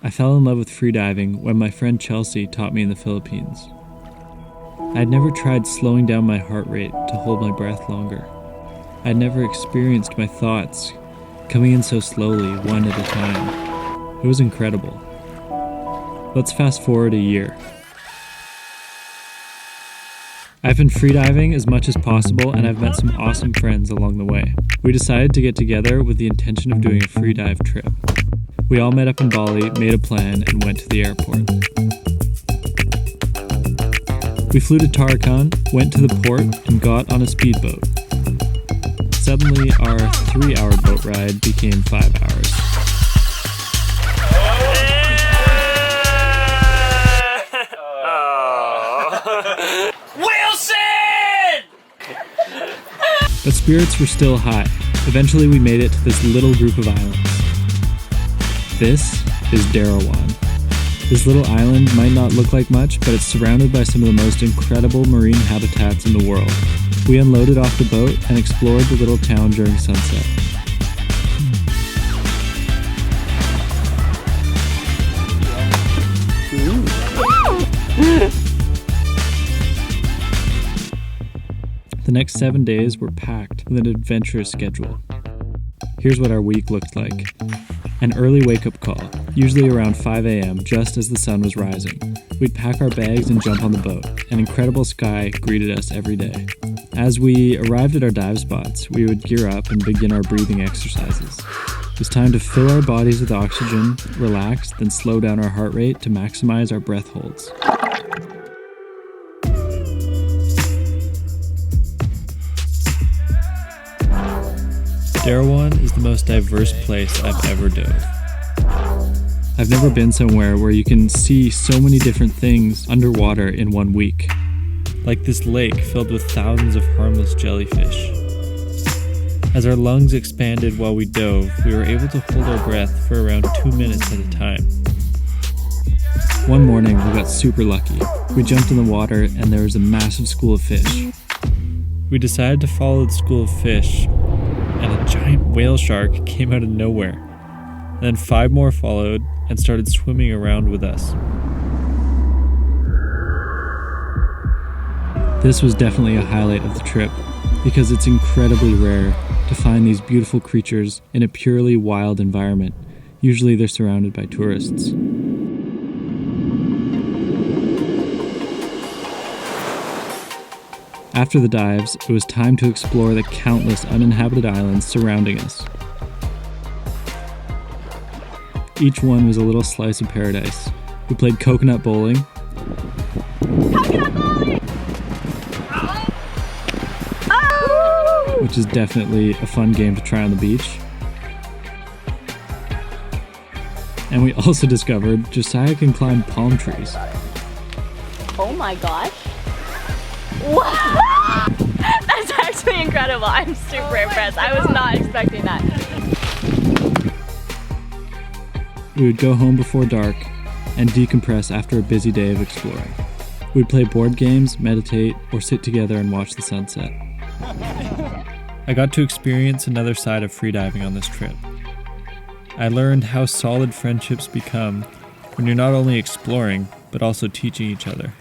I fell in love with freediving when my friend Chelsea taught me in the Philippines. I had never tried slowing down my heart rate to hold my breath longer. I had never experienced my thoughts coming in so slowly, one at a time. It was incredible. Let's fast forward a year. I've been freediving as much as possible, and I've met some awesome friends along the way. We decided to get together with the intention of doing a freedive trip. We all met up in Bali, made a plan, and went to the airport. We flew to Tarakan, went to the port, and got on a speedboat. Suddenly, our 3-hour boat ride became 5 hours. But spirits were still high. Eventually we made it to this little group of islands. This is Derawan. This little island might not look like much, but it's surrounded by some of the most incredible marine habitats in the world. We unloaded off the boat and explored the little town during sunset. The next 7 days were packed with an adventurous schedule. Here's what our week looked like. An early wake-up call, usually around 5 a.m., just as the sun was rising. We'd pack our bags and jump on the boat. An incredible sky greeted us every day. As we arrived at our dive spots, we would gear up and begin our breathing exercises. It was time to fill our bodies with oxygen, relax, then slow down our heart rate to maximize our breath holds. Derawan is the most diverse place I've ever dove. I've never been somewhere where you can see so many different things underwater in 1 week. Like this lake filled with thousands of harmless jellyfish. As our lungs expanded while we dove, we were able to hold our breath for around 2 minutes at a time. One morning, we got super lucky. We jumped in the water and there was a massive school of fish. We decided to follow the school of fish, and a giant whale shark came out of nowhere. And then 5 more followed and started swimming around with us. This was definitely a highlight of the trip, because it's incredibly rare to find these beautiful creatures in a purely wild environment. Usually they're surrounded by tourists. After the dives, it was time to explore the countless uninhabited islands surrounding us. Each one was a little slice of paradise. We played coconut bowling. Which is definitely a fun game to try on the beach. And we also discovered Josiah can climb palm trees. Oh my gosh. Wow! That's actually incredible. I'm super impressed. I was not expecting that. We would go home before dark and decompress after a busy day of exploring. We'd play board games, meditate, or sit together and watch the sunset. I got to experience another side of freediving on this trip. I learned how solid friendships become when you're not only exploring, but also teaching each other.